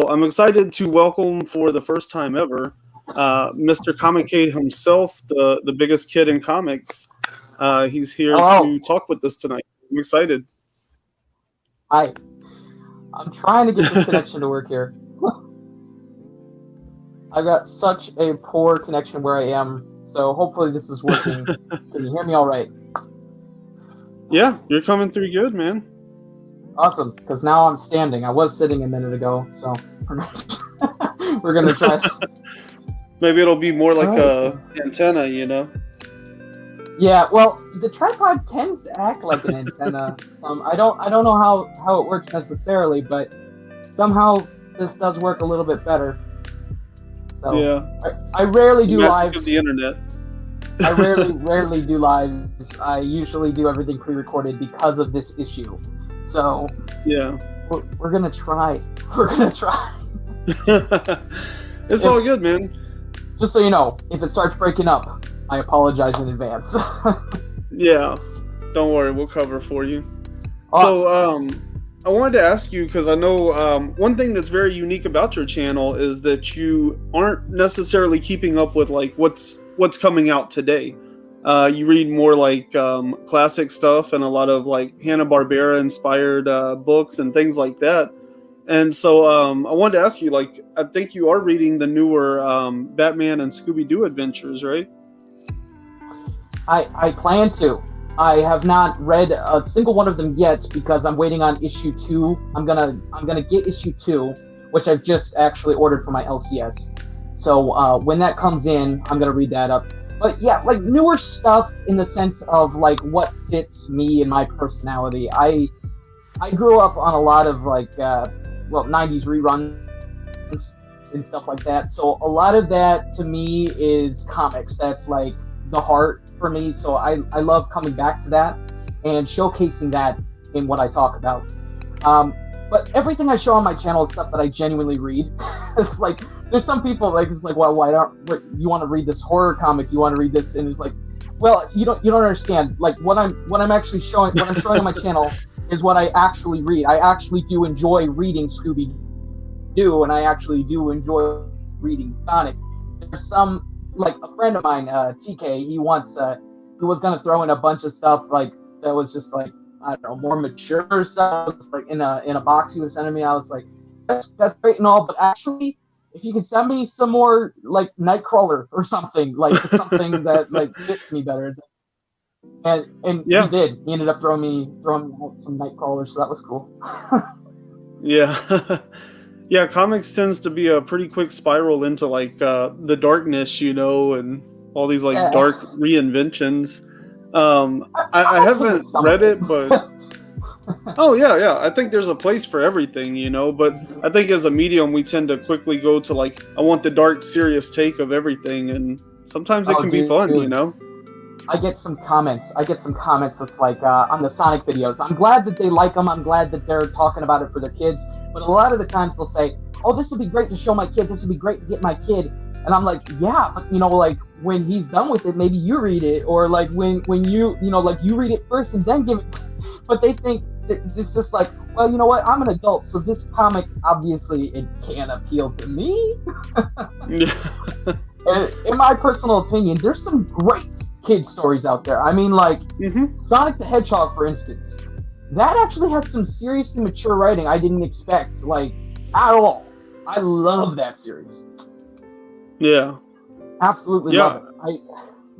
I'm excited to welcome for the first time ever Mr. ComiCade himself, the biggest kid in comics. He's here Hello. to talk with us tonight. I'm excited. Hi. I'm trying to get this connection to work here. I've got such a poor connection where I am, so hopefully this is working. Can you hear me all right? Yeah, you're coming through good, man. Awesome, because now I'm standing. I was sitting a minute ago, so we're gonna try this. Maybe it'll be more like Right. a antenna, you know? Yeah, well, the tripod tends to act like an antenna. I don't know how it works necessarily, but somehow this does work a little bit better. So Yeah. I rarely do Magic live. of the internet. I rarely do lives. I usually do everything pre-recorded because of this issue. So Yeah. we're gonna try. We're gonna try. It's all good, man. Just so you know, if it starts breaking up, I apologize in advance. Yeah. Don't worry, we'll cover for you. Awesome. So, I wanted to ask you because I know one thing that's very unique about your channel is that you aren't necessarily keeping up with like what's coming out today. You read more like classic stuff and a lot of like Hanna-Barbera inspired books and things like that. And so I wanted to ask you, like, I think you are reading the newer Batman and Scooby-Doo adventures, right? I plan to. I have not read a single one of them yet because I'm waiting on issue 2. I'm gonna get issue 2, which I've just actually ordered for my LCS. So when that comes in, I'm gonna read that up. But yeah, like newer stuff in the sense of like what fits me and my personality. I grew up on a lot of like 90s reruns and stuff like that. So a lot of that to me is comics. That's like the heart for me. So I love coming back to that and showcasing that in what I talk about. But everything I show on my channel is stuff that I genuinely read. It's like there's some people like it's like, well, why don't you want to read this horror comic? You want to read this, and it's like, well, you don't understand. Like what I'm actually showing, what I'm showing on my channel is what I actually read. I actually do enjoy reading Scooby-Doo, and I actually do enjoy reading Sonic. There's some like a friend of mine, TK. He was gonna throw in a bunch of stuff like that was just like I don't know, more mature stuff. Like in a box he was sending me. I was like, that's great and all, but actually, if you could send me some more like Nightcrawler or something, like something that like fits me better. And Yeah. he did. He ended up throwing me out some Nightcrawler, so that was cool. Yeah. Yeah, comics tends to be a pretty quick spiral into like the darkness, you know, and all these like dark reinventions. I haven't read it, but oh yeah, I think there's a place for everything, you know, but I think as a medium we tend to quickly go to like I want the dark serious take of everything, and sometimes it can be fun, you know. I get some comments that's like on the Sonic videos. I'm glad that they like them. I'm glad that they're talking about it for their kids. But a lot of the times they'll say, oh, this would be great to show my kid. This would be great to get my kid. And I'm like, yeah, but you know, like when he's done with it, maybe you read it, or like when you know, like you read it first and then give it. But they think it's just like, well, you know what? I'm an adult, so this comic obviously it can't appeal to me. In my personal opinion, there's some great kid stories out there. I mean, like Sonic the Hedgehog, for instance. That actually has some seriously mature writing I didn't expect, like, at all. I love that series. Yeah. Absolutely love it.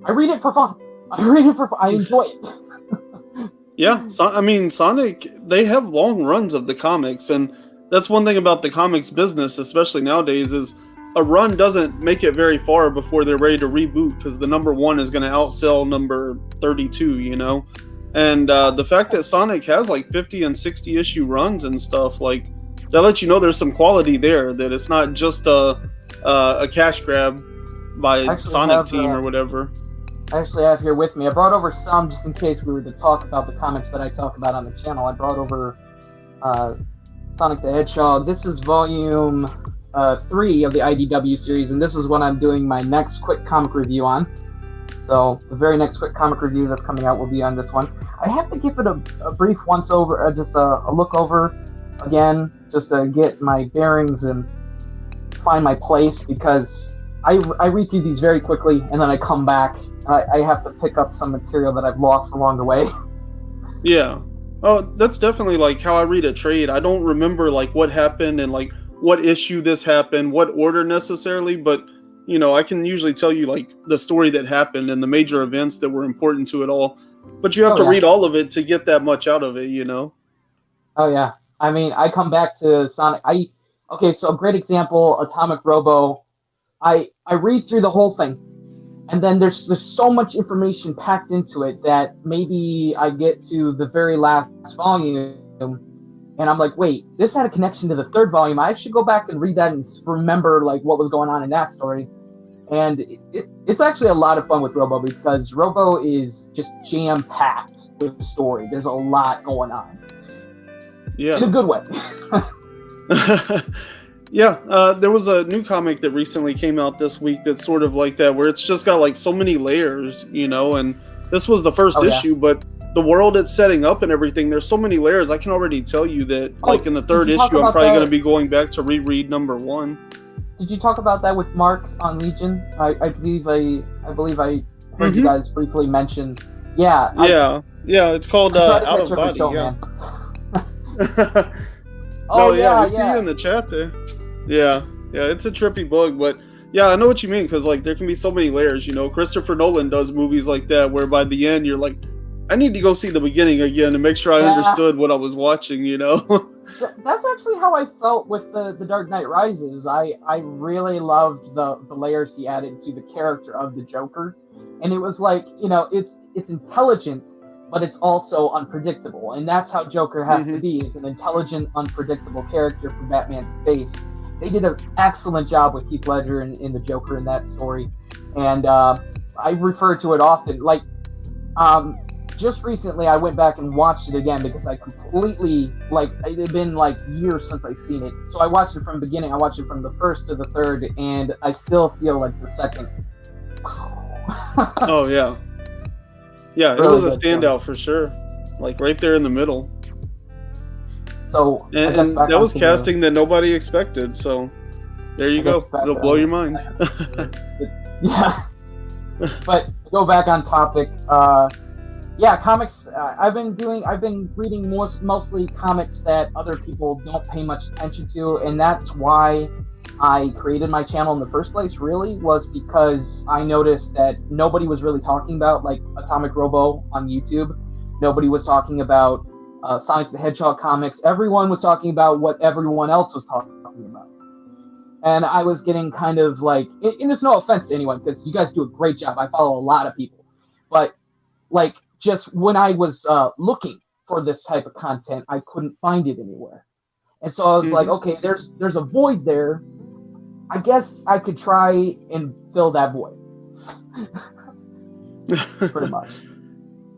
I read it for fun. I enjoy it. Yeah, I mean, Sonic, they have long runs of the comics, and that's one thing about the comics business, especially nowadays, is a run doesn't make it very far before they're ready to reboot, because the number 1 is going to outsell number 32, you know? And the fact that Sonic has like 50 and 60 issue runs and stuff, like that lets you know there's some quality there, that it's not just a cash grab by Sonic Team or whatever. I actually have here with me, I brought over some just in case we were to talk about the comics that I talk about on the channel. I brought over Sonic the Hedgehog. This is volume 3 of the IDW series, and this is what I'm doing my next quick comic review on. So the very next quick comic review that's coming out will be on this one. I have to give it a brief once over, just a look over. again, just to get my bearings and find my place, because I read through these very quickly, and then I come back. I have to pick up some material that I've lost along the way. Yeah. Oh, that's definitely like how I read a trade. I don't remember like what happened and like what issue this happened, what order necessarily, but I can usually tell you like the story that happened and the major events that were important to it all. But you have to Yeah. read all of it to get that much out of it, Oh yeah. I mean, I come back to Sonic. Okay, so a great example, Atomic Robo. I read through the whole thing, and then there's so much information packed into it that maybe I get to the very last volume, and I'm like, wait, this had a connection to the third volume. I should go back and read that and remember like what was going on in that story. And it's actually a lot of fun with Robo, because Robo is just jam packed with the story. There's a lot going on. Yeah. In a good way. Yeah, there was a new comic that recently came out this week that's sort of like that, where it's just got like so many layers, and this was the first issue, but the world it's setting up and everything, there's so many layers. I can already tell you that like in the third issue, I'm probably going to be going back to reread number 1. Did you talk about that with Mark on Legion? I believe I heard you guys briefly mention. Yeah. Yeah, it's called Out of Body. Yeah. Oh yeah, we see you in the chat there. Yeah, it's a trippy book, but yeah, I know what you mean, because like there can be so many layers. Christopher Nolan does movies like that, where by the end you're like, I need to go see the beginning again to make sure I understood what I was watching. That's actually how I felt with the Dark Knight Rises. I really loved the layers he added to the character of the Joker, and it was like it's intelligent, but it's also unpredictable, and that's how Joker has to be, is an intelligent, unpredictable character for Batman to face. They did an excellent job with Heath Ledger in the Joker in that story, and I refer to it often. Like, just recently I went back and watched it again, because I completely, like, it had been like years since I've seen it. So I watched it from the beginning. I watched it from the first to the third, and I still feel like the second. Oh yeah. Yeah, it was a standout for sure. Like right there in the middle. So and that was casting that nobody expected. So there you go. It'll blow your mind. Yeah. But go back on topic. Yeah, comics. I've been reading mostly comics that other people don't pay much attention to, and that's why I created my channel in the first place. Really, was because I noticed that nobody was really talking about like Atomic Robo on YouTube. Nobody was talking about Sonic the Hedgehog comics. Everyone was talking about what everyone else was talking about. And I was getting kind of like, and there's no offense to anyone, because you guys do a great job. I follow a lot of people. But like, just when I was looking for this type of content, I couldn't find it anywhere. And so I was like, okay, there's a void there. I guess I could try and fill that void. Pretty much.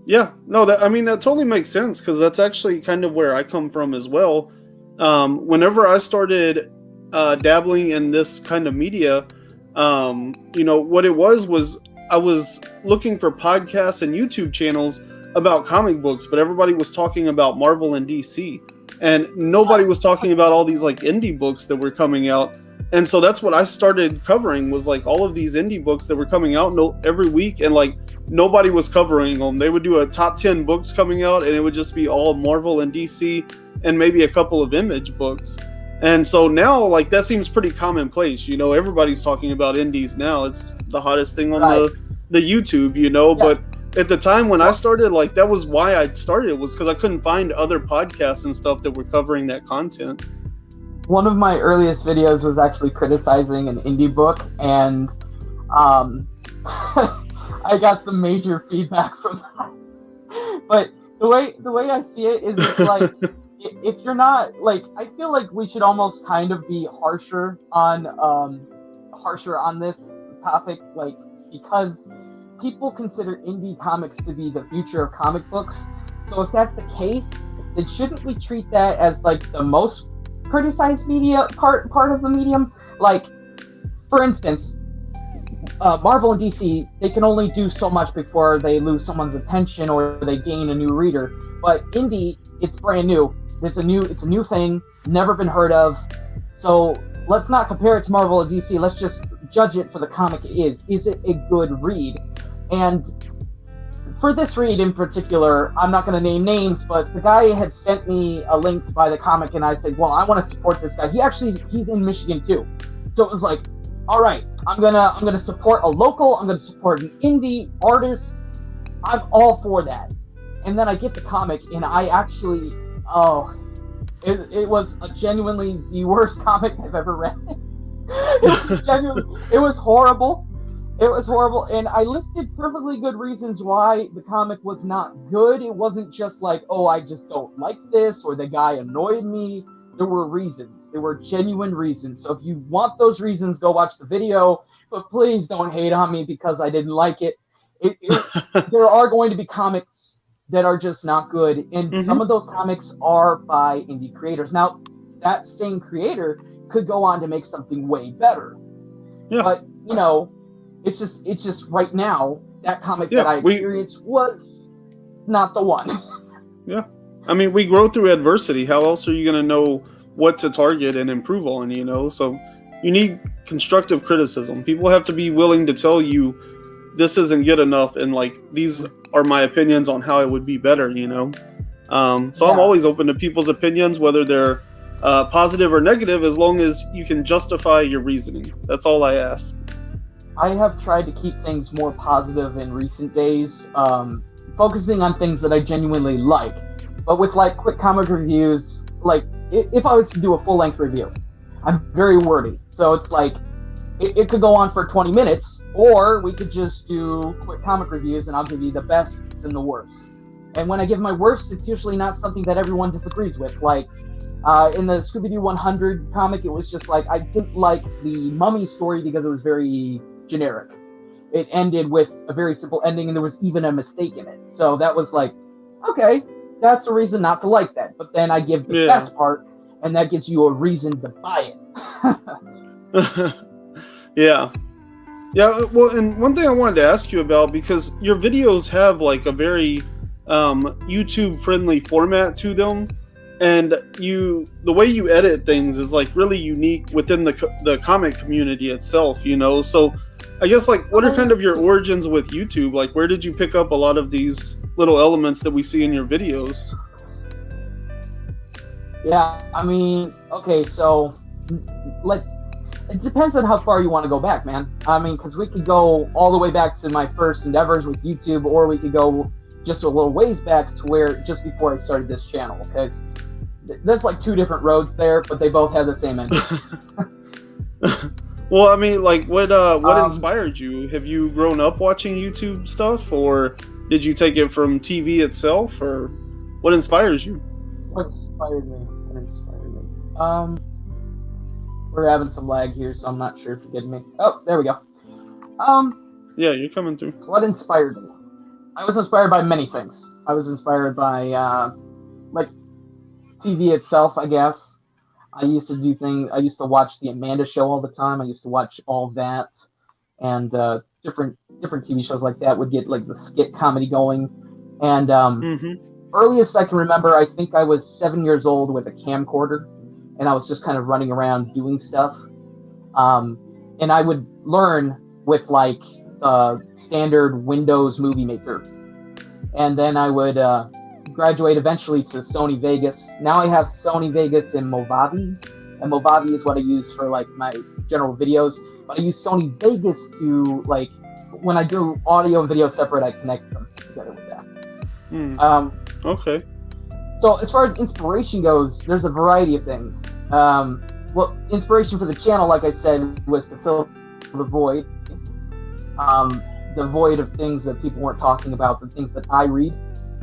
Yeah, no, that totally makes sense, because that's actually kind of where I come from as well. Whenever I started dabbling in this kind of media, what it was I was looking for podcasts and YouTube channels about comic books, but everybody was talking about Marvel and DC, and nobody was talking about all these like indie books that were coming out. And so that's what I started covering, was like all of these indie books that were coming out every week, and like nobody was covering them. They would do a top 10 books coming out, and it would just be all Marvel and DC and maybe a couple of Image books. And so now, like, that seems pretty commonplace. Everybody's talking about indies now. It's the hottest thing on the YouTube, Yeah. But at the time when I started, like, that was why I started, was because I couldn't find other podcasts and stuff that were covering that content. One of my earliest videos was actually criticizing an indie book, and I got some major feedback from that. But the way I see it is, it's like, if you're not, like, I feel like we should almost kind of be harsher on this topic, like, because people consider indie comics to be the future of comic books. So if that's the case, then shouldn't we treat that as like the most criticized media part of the medium? Like, for instance, Marvel and DC, they can only do so much before they lose someone's attention or they gain a new reader. But indie it's brand new. It's a new thing, never been heard of. So let's not compare it to Marvel or DC. Let's just judge it for the comic it is. Is it a good read? And for this read in particular, I'm not going to name names, but the guy had sent me a link to buy the comic, and I said, well, I want to support this guy. He's in Michigan too. So it was like, all right, I'm gonna support a local, I'm gonna support an indie artist. I'm all for that. And then I get the comic, and I actually, it was genuinely the worst comic I've ever read. It was horrible. It was horrible, and I listed perfectly good reasons why the comic was not good. It wasn't just like, oh, I just don't like this, or the guy annoyed me. There were reasons. There were genuine reasons. So if you want those reasons, go watch the video, but please don't hate on me because I didn't like it. There are going to be comics that are just not good, and some of those comics are by indie creators. Now, that same creator could go on to make something way better. Yeah. But, you know, it's just right now, that comic that I experienced was not the one. Yeah. I mean, we grow through adversity. How else are you going to know what to target and improve on, you know? So you need constructive criticism. People have to be willing to tell you this isn't good enough, and like, these are my opinions on how it would be better, you know? So I'm always open to people's opinions, whether they're positive or negative, as long as you can justify your reasoning. That's all I ask. I have tried to keep things more positive in recent days, focusing on things that I genuinely like. But with like quick comic reviews, like if I was to do a full-length review, I'm very wordy. So it's like, it could go on for 20 minutes, or we could just do quick comic reviews and I'll give you the best and the worst. And when I give my worst, it's usually not something that everyone disagrees with. Like in the Scooby-Doo 100 comic, it was just like, I didn't like the mummy story because it was very generic. It ended with a very simple ending, and there was even a mistake in it. So that was like, okay, that's a reason not to like that. But then I give the best part, and that gives you a reason to buy it. Yeah. Well, and one thing I wanted to ask you about, because your videos have like a very YouTube-friendly format to them, and the way you edit things is like really unique within the comic community itself, you know. So I guess, like, what are kind of your origins with YouTube? Like, where did you pick up a lot of these little elements that we see in your videos? Yeah, I mean, okay, so it depends on how far you want to go back, man. I mean, because we could go all the way back to my first endeavors with YouTube, or we could go just a little ways back to where just before I started this channel. Okay, there's like two different roads there, but they both have the same ending. Well, I mean, like, what inspired you? Have you grown up watching YouTube stuff, or did you take it from TV itself, or what inspires you? What inspired me? We're having some lag here, so I'm not sure if you're getting me. Oh, there we go. Yeah, you're coming through. What inspired me? I was inspired by many things. I was inspired by like TV itself, I guess. I used to watch the Amanda Show all the time. I used to watch all of that, and different TV shows like that would get like the skit comedy going. And earliest I can remember, I think I was 7 years old with a camcorder, and I was just kind of running around doing stuff. And I would learn with like standard Windows Movie Maker, and then I would graduate eventually to Sony Vegas. Now I have Sony Vegas and Movavi, and Movavi is what I use for like my general videos. But I use Sony Vegas to, like, when I do audio and video separate, I connect them together with that. Okay. So as far as inspiration goes, there's a variety of things. Well, inspiration for the channel, like I said, was to fill the void. The void of things that people weren't talking about, the things that I read.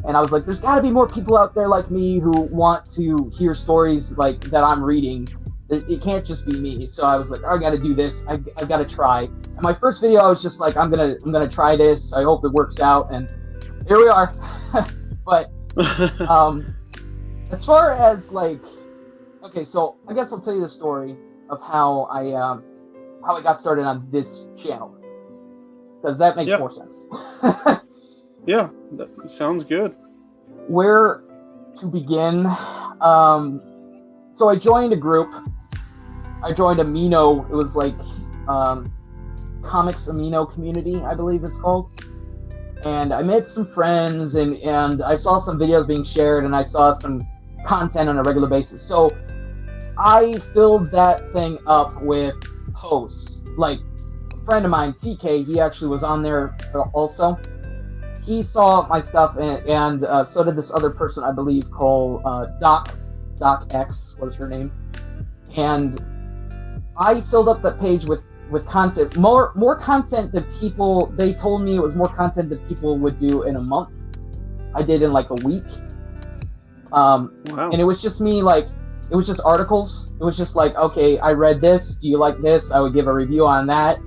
And I was like, there's got to be more people out there like me who want to hear stories like that I'm reading. It can't just be me. So I was like, I got to do this. I got to try. And my first video, I was just like, I'm gonna try this. I hope it works out. And here we are. But as far as like, okay, so I guess I'll tell you the story of how I got started on this channel, because that makes more sense. Yeah, that sounds good. We're to begin, so I joined a group. I joined Amino. It was like Comics Amino Community, I believe it's called. And I met some friends, and I saw some videos being shared, and I saw some content on a regular basis. So I filled that thing up with posts. Like a friend of mine, TK, he actually was on there also. He saw my stuff, and so did this other person, I believe, called Doc X was her name. And I filled up that page with content, more content than people. They told me it was more content than people would do in a month. I did in like a week. Wow. And it was just me, like, it was just articles. It was just like, okay, I read this. Do you like this? I would give a review on that,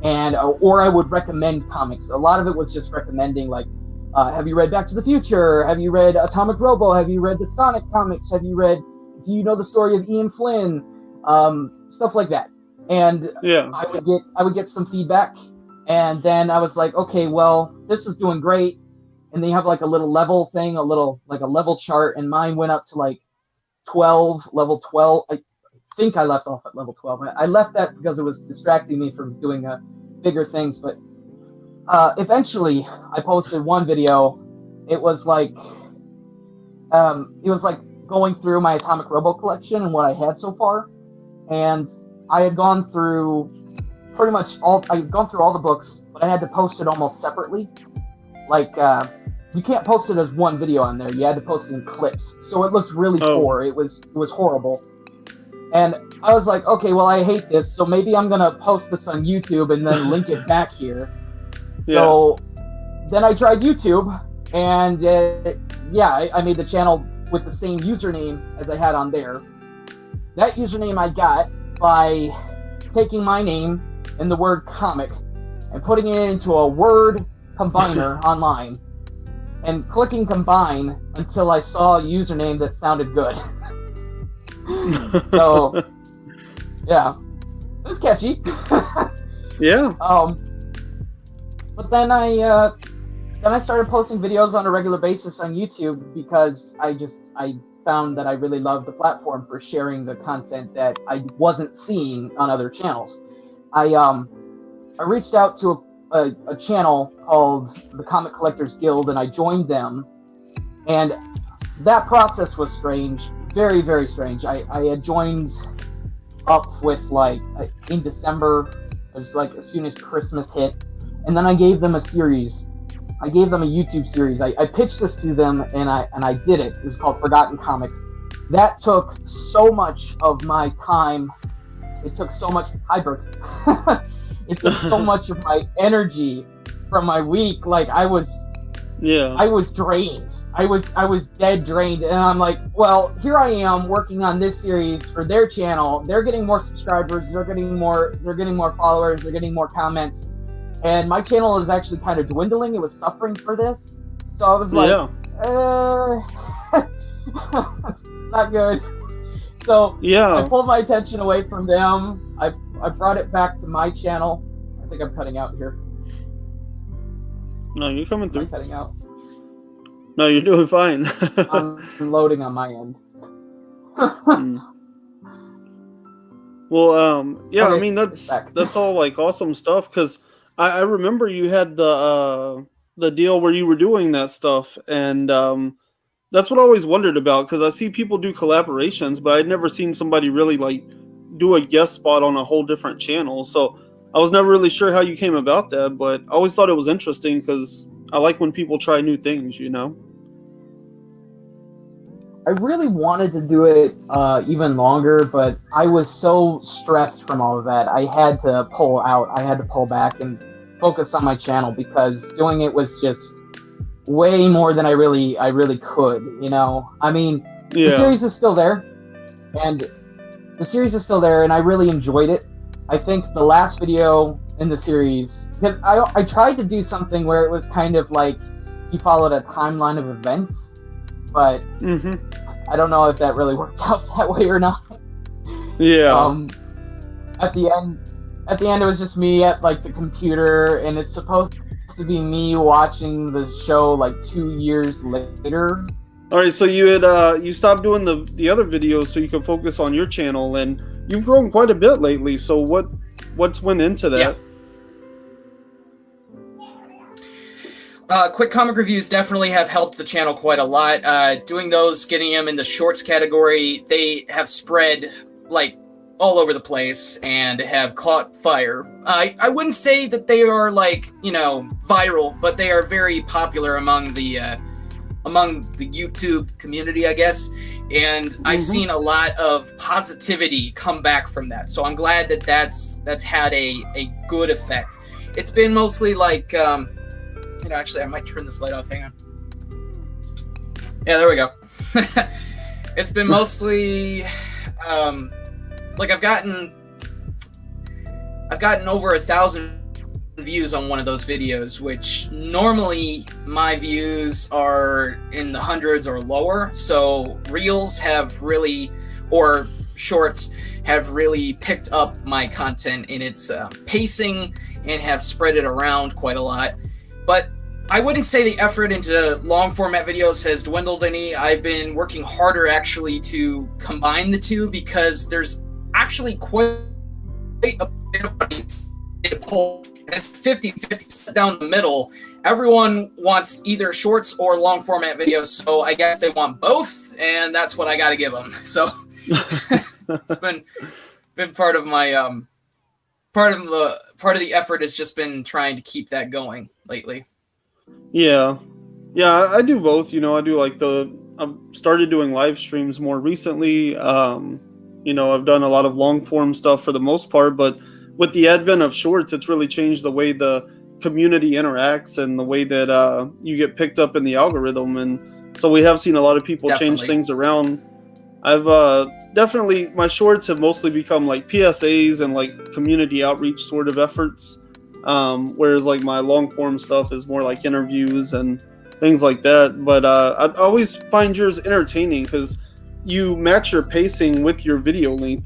and or I would recommend comics. A lot of it was just recommending, like, have you read Back to the Future? Have you read Atomic Robo? Have you read the Sonic comics? Do you know the story of Ian Flynn? Stuff like that. And yeah, I would get some feedback, and then I was like, okay, well, this is doing great. And they have like a little level thing, a level chart, and mine went up to like level 12. I think I left off at level 12. I left that because it was distracting me from doing bigger things. But eventually, I posted one video. It was like going through my Atomic Robo collection and what I had so far, and I had gone through pretty much all. I had gone through all the books, but I had to post it almost separately. Like you can't post it as one video on there. You had to post it in clips, so it looked really poor. It was horrible. And I was like, okay, well, I hate this, so maybe I'm gonna post this on YouTube and then link it back here. Yeah. So then I tried YouTube, and I made the channel with the same username as I had on there. That username I got by taking my name and the word comic and putting it into a word combiner online and clicking combine until I saw a username that sounded good. So, yeah, it was catchy. Yeah. But then I started posting videos on a regular basis on YouTube because I found that I really loved the platform for sharing the content that I wasn't seeing on other channels. I reached out to a channel called the Comic Collectors Guild, and I joined them. And that process was strange, very, very strange. I had joined up with in December. It was like as soon as Christmas hit, and then I gave them a series. I gave them a YouTube series. I pitched this to them, and I did it. It was called Forgotten Comics. That took so much of my time. It took so much it took so much of my energy from my week. Like I was drained. I was dead drained, and I'm like, well, here I am working on this series for their channel. They're getting more subscribers. They're getting more followers. They're getting more comments. And my channel is actually kind of dwindling. It was suffering for this. So I was like, not good. So I pulled my attention away from them. I brought it back to my channel. I think I'm cutting out here. No, you're coming through. I'm cutting out. No, you're doing fine. I'm loading on my end. Well, okay, I mean, that's all like awesome stuff, because I remember you had the deal where you were doing that stuff, and that's what I always wondered about, because I see people do collaborations, but I'd never seen somebody really like do a guest spot on a whole different channel. So I was never really sure how you came about that, but I always thought it was interesting because I like when people try new things, you know? I really wanted to do it even longer, but I was so stressed from all of that. I had to pull out. I had to pull back and focus on my channel, because doing it was just way more than I really could, you know? I mean, the series is still there, and I really enjoyed it. I think the last video in the series, because I tried to do something where it was kind of like you followed a timeline of events, but I don't know if that really worked out that way or not. Yeah. At the end, it was just me at like the computer, and it's supposed to be me watching the show like 2 years later. All right, so you had you stopped doing the other videos so you could focus on your channel, and you've grown quite a bit lately. So what's went into Yeah. that? Quick comic reviews definitely have helped the channel quite a lot. Doing those, getting them in the shorts category, they have spread like all over the place and have caught fire. I wouldn't say that they are like, you know, viral, but they are very popular among the YouTube community, I guess. And I've seen a lot of positivity come back from that. So I'm glad that that's had a good effect. It's been mostly like, you know, actually, I might turn this light off. Hang on. Yeah, there we go. It's been mostly, like I've gotten over 1,000 views on one of those videos, which normally my views are in the hundreds or lower. So reels have really, or shorts have really picked up my content in its pacing and have spread it around quite a lot. But I wouldn't say the effort into long format videos has dwindled any. I've been working harder actually to combine the two because there's actually quite a bit of a pull. And it's 50-50 down the middle. Everyone wants either shorts or long format videos, so I guess they want both, and that's what I got to give them. So it's been part of my part of the effort has just been trying to keep that going lately. Yeah, I do both. You know, I do like I've started doing live streams more recently. You know, I've done a lot of long form stuff for the most part, but with the advent of shorts, it's really changed the way the community interacts and the way that you get picked up in the algorithm. And so we have seen a lot of people change things around. I've definitely, my shorts have mostly become like PSAs and like community outreach sort of efforts. Whereas like my long form stuff is more like interviews and things like that. But I always find yours entertaining because you match your pacing with your video length.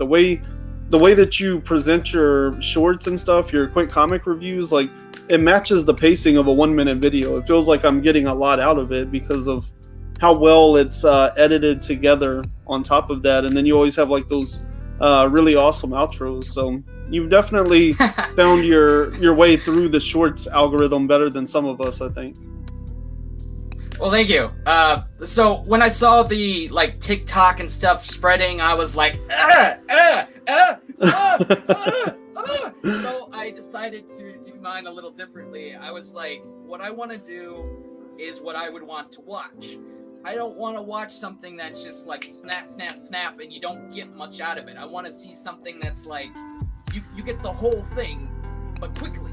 The way that you present your shorts and stuff, your quick comic reviews, like it matches the pacing of a 1-minute video. It feels like I'm getting a lot out of it because of how well it's edited together on top of that. And then you always have like those really awesome outros. So you've definitely found your way through the shorts algorithm better than some of us, I think. Well, thank you. So when I saw the like TikTok and stuff spreading, I was like, So I decided to do mine a little differently. I was like, what I want to do is what I would want to watch. I don't want to watch something that's just like snap, snap, snap, and you don't get much out of it. I want to see something that's like, you get the whole thing, but quickly.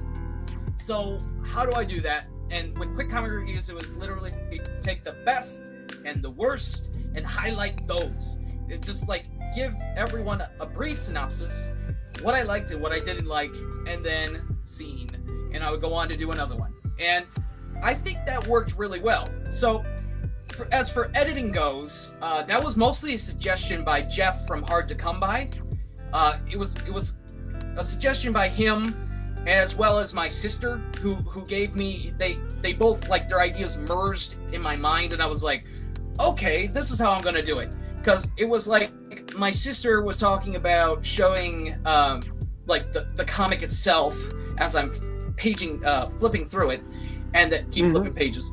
So how do I do that? And with quick comic reviews, it was literally take the best and the worst and highlight those. It just like give everyone a brief synopsis, what I liked and what I didn't like, and then scene. And I would go on to do another one. And I think that worked really well. So as for editing goes, that was mostly a suggestion by Jeff from Hard to Come By. It was a suggestion by him, as well as my sister, who gave me, they both like their ideas merged in my mind, and I was like, okay, this is how I'm gonna do it. Because it was like my sister was talking about showing like the comic itself as I'm flipping through it, and that keep flipping pages.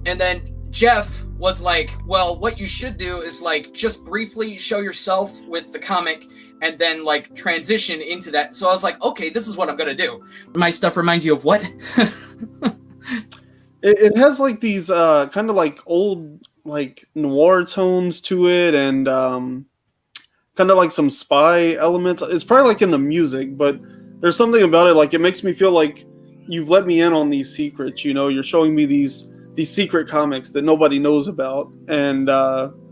And then Jeff was like, well, what you should do is like just briefly show yourself with the comic and then like transition into that. So I was like, okay, this is what I'm gonna do. My stuff reminds you of what? It has like these kind of like old like noir tones to it, and kind of like some spy elements. It's probably like in the music, but there's something about it, like it makes me feel like you've let me in on these secrets. You know, you're showing me these secret comics that nobody knows about, and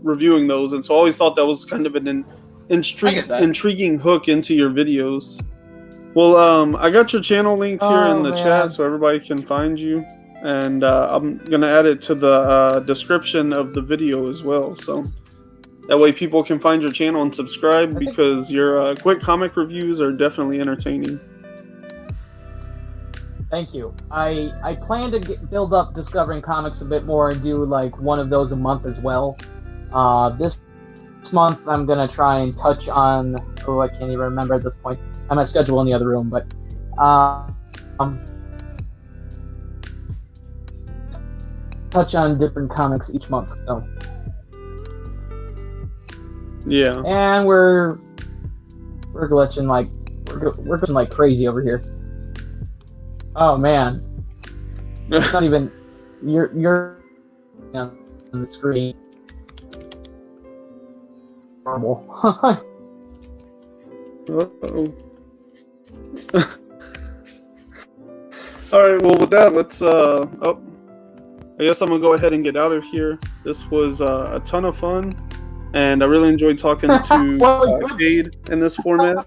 reviewing those. And so I always thought that was kind of an intriguing hook into your videos. Well, I got your channel linked here in the chat so everybody can find you, and I'm gonna add it to the description of the video as well, so that way people can find your channel and subscribe, because your quick comic reviews are definitely entertaining. Thank you. I plan to build up Discovering Comics a bit more and do like one of those a month as well. This month I'm gonna try and touch on. Oh, I can't even remember at this point. I have my schedule in the other room, but touch on different comics each month. So Yeah. and we're glitching like we're glitching like crazy over here. Oh man, it's not even you're on the screen. Horrible. Uh-oh. All right. Well, with that, let's. Oh, I guess I'm gonna go ahead and get out of here. This was a ton of fun, and I really enjoyed talking to Cade in this format.